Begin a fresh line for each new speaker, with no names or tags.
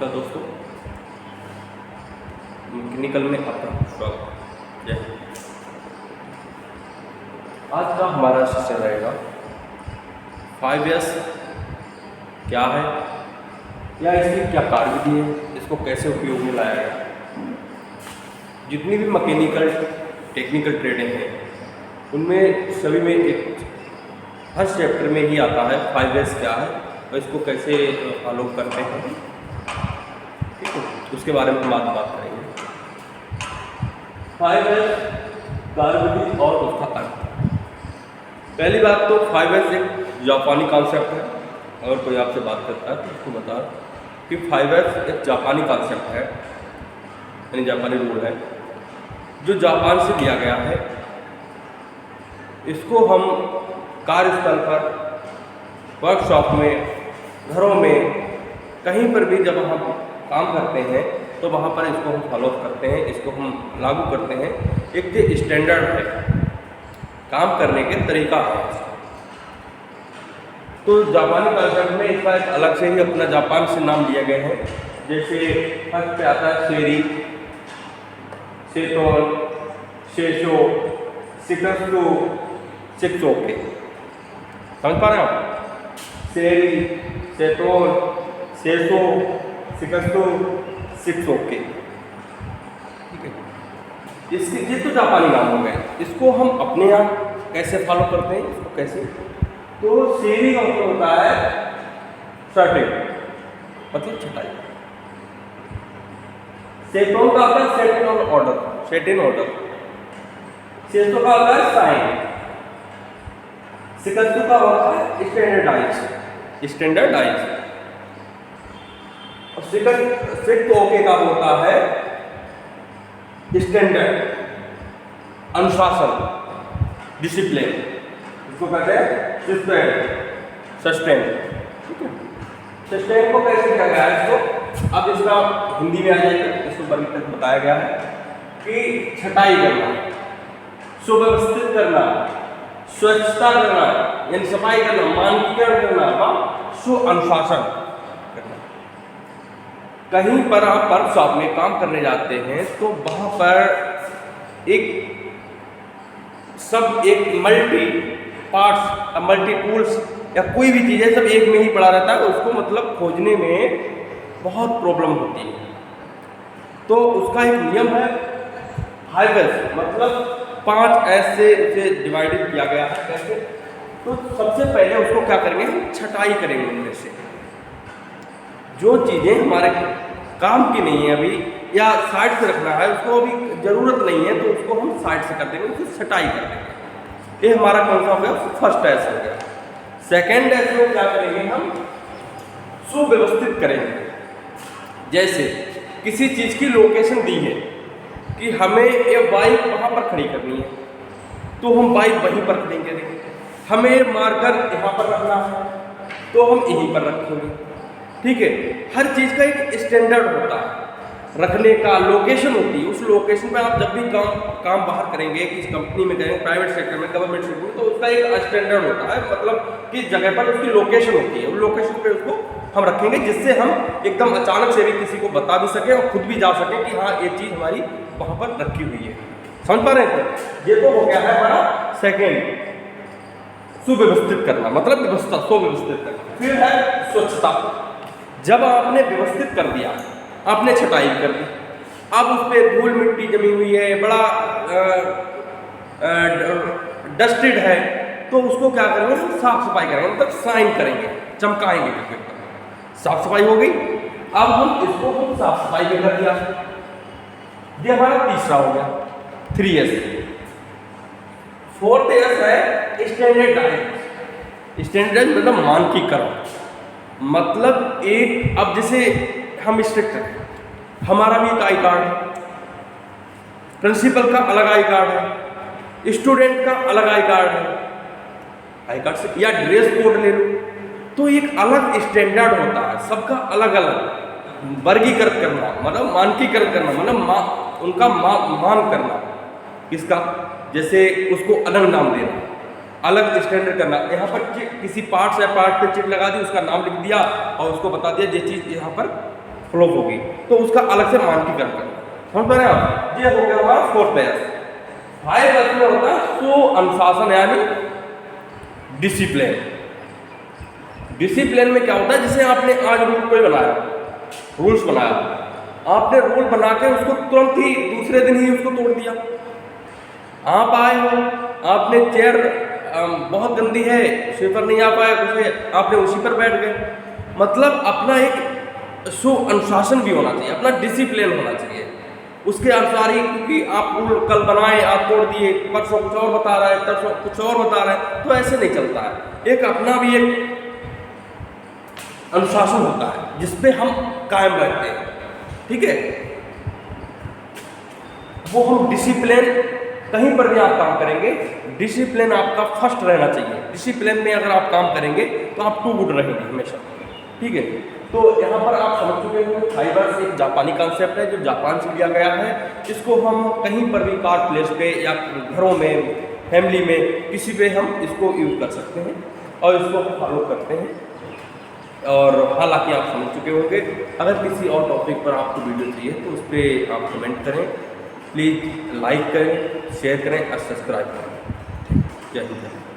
नमस्कार दोस्तों, मैकेनिकल में आपका स्वागत। जय हिंद। आज का हमारा सेशन रहेगा 5S क्या है या इसकी क्या कार्यविधि है, इसको कैसे उपयोग में लाया गया। जितनी भी मैकेनिकल टेक्निकल ट्रेडें हैं उनमें सभी में एक हर चैप्टर में ही आता है 5S क्या है और इसको कैसे फॉलो करते हैं, ठीक है, उसके बारे में हम आज बात करेंगे। 5S कार्यविधि और उसका अर्थ। पहली बात तो 5S एक जापानी कॉन्सेप्ट है। अगर कोई आपसे बात करता है तो उसको बता कि 5S एक जापानी कॉन्सेप्ट है, यानी जापानी रूल है जो जापान से लिया गया है। इसको हम कार्यस्थल पर, वर्कशॉप में, घरों में, कहीं पर भी जब हम काम करते हैं तो वहाँ पर इसको हम फॉलो करते हैं, इसको हम लागू करते हैं। एक जो स्टैंडर्ड है, काम करने के तरीका है। तो जापानी कल्चर में इसका एक अलग से ही अपना जापान से नाम लिया गया है। जैसे फर्स्ट पे आता है सेरी, सेटोन, शेशो, सिकस्तु, शिक्सोके। समझ पा रहे हैं आप? सेरी, सेटोन, शेशो, सिकस्तु, शिक्सोके, ठीक है। इसके ये तो जापानी नाम हो गए। इसको हम अपने यहाँ कैसे फॉलो करते हैं, इसको कैसे? तो सेरी का मतलब होता है सर्टेन, मतलब छटाई। सेटोन का होता है set in order, set in order. शेशो का होता है साइन। सिकस्तु का होता है स्टैंडर्डाइज, स्टैंडर्डाइज। और शिक्सोके का होता है स्टैंडर्ड, अनुशासन, डिसिप्लिन। इसको कहते हैं सस्टेन, ठीक है। सस्टेन को कैसे किया गया है इसको, अब इसका हिंदी में आ जाएगा। इसको वर्गीकृत बताया गया है कि छटाई करना, सुव्यवस्थित करना, स्वच्छता करना, यानी सफाई करना, मानकीकरण करना, सुअनुशासन करना। कहीं पर आप वर्कशॉप में काम करने जाते हैं तो वहाँ पर एक मल्टी पार्ट्स, मल्टी टूल्स या कोई भी चीज़ है सब एक में ही पड़ा रहता है। उसको मतलब खोजने में बहुत प्रॉब्लम होती है। तो उसका एक नियम है 5S, मतलब 5S से उसे डिवाइडेड किया गया है। कैसे? तो सबसे पहले उसको क्या करेंगे, हम छटाई करेंगे। उनमें से जो चीज़ें हमारे काम की नहीं है अभी या साइड से रखना है, उसको अभी ज़रूरत नहीं है तो उसको हम साइड से कर देंगे, उसको छटाई कर देंगे। ये हमारा कौन सा हो गया? फर्स्ट S हो गया। सेकेंड S में क्या करेंगे, हम सुव्यवस्थित करेंगे। जैसे किसी चीज़ की लोकेशन दी है कि हमें ये बाइक वहाँ पर खड़ी करनी है तो हम बाइक वहीं पर खड़ी करेंगे। हमें मार्कर यहाँ पर रखना है तो हम यहीं पर रखेंगे, ठीक है। हर चीज़ का एक स्टैंडर्ड होता है, रखने का लोकेशन होती है। उस लोकेशन पे आप जब भी काम बाहर करेंगे, किस कंपनी में करेंगे, प्राइवेट सेक्टर में, गवर्नमेंट सेक्टर में, तो उसका एक स्टैंडर्ड होता है, मतलब कि जगह पर उसकी लोकेशन होती है। उस लोकेशन पे उसको हम रखेंगे जिससे हम एकदम अचानक से भी किसी को बता भी सकें और खुद भी जा सकें कि हाँ ये चीज़ हमारी वहाँ पर रखी हुई है। समझ पा रहे हैं? ये तो हो गया है हमारा सेकेंड, सुव्यवस्थित करना, मतलब व्यवस्था, सुव्यवस्थित करना। फिर है स्वच्छता। जब आपने व्यवस्थित कर दिया, आपने छटाई कर दी, अब उस पर धूल मिट्टी जमी हुई है, बड़ा डस्टेड है, तो उसको क्या करेंगे, हम साफ सफाई करेंगे, मतलब साइन करेंगे, चमकाएंगे करके। साफ सफाई हो गई। अब हम इसको साफ सफाई में कर दिया। ये हमारा तीसरा हो गया 3S। फोर्थ S है स्टैंडर्डाइज। स्टैंडर्डाइज मतलब मानकीकरण, मतलब एक, अब जैसे हम स्ट्रिक्ट हैं, हमारा भी एक आई कार्ड है, प्रिंसिपल का अलग आई कार्ड है, स्टूडेंट का अलग आई कार्ड है, आई कार्ड से या ड्रेस कोड ले लो, तो एक अलग स्टैंडर्ड होता है। सबका अलग अलग वर्गीकृत करना, मतलब मानकीकरण करना, मतलब उनका मान करना। किसका? जैसे उसको अलग नाम देना, अलग स्टैंडर्ड करना। यहाँ पर किसी पार्ट से पार्ट पे चिट लगा दी, उसका नाम लिख दिया और उसको बता दिया ये चीज़ यहाँ पर फ्लॉप होगी, तो उसका अलग से मानकीकरण करना। समझ पा रहे हैं आप? ये हो गया हमारा 4th एस। 5 में होता है सुअनुशासन यानी डिसिप्लिन। डिसिप्लिन में क्या होता है, जैसे आपने आज रूल कोई बनाया, रूल्स बनाया, आपने रूल बना के उसको तुरंत ही दूसरे दिन ही उसको तोड़ दिया। आप आए हो, आपने चेयर बहुत गंदी है, स्वीपर नहीं आ पाया, उसे आपने उसी पर बैठ गए। मतलब अपना एक सुअनुशासन भी होना चाहिए, अपना डिसिप्लिन होना चाहिए उसके अनुसार ही, क्योंकि आप रूल कल बनाए, आप तोड़ दिए, परसों कुछ और बता रहा है, परसों कुछ और बता रहा है, तो ऐसे नहीं चलता है। एक अपना भी एक अनुशासन होता है जिसपे हम कायम रहते हैं, ठीक है। वो हम डिसिप्लिन, कहीं पर भी आप काम करेंगे, डिसिप्लिन आपका फर्स्ट रहना चाहिए। डिसिप्लिन में अगर आप काम करेंगे तो आप टू गुड रहेंगे हमेशा, ठीक है। तो यहाँ पर आप समझ चुके हैं, फाइबर्स एक जापानी कॉन्सेप्ट है जो जापान से लिया गया है। इसको हम कहीं पर भी कार प्लेस पे या घरों में, फैमिली में, किसी पे हम इसको यूज़ कर सकते हैं और इसको फॉलो करते हैं। और हालांकि आप समझ चुके होंगे। अगर किसी और टॉपिक पर आपको वीडियो चाहिए तो उस पर आप कमेंट करें, प्लीज़ लाइक करें, शेयर करें और सब्सक्राइब करें। जय हिंद।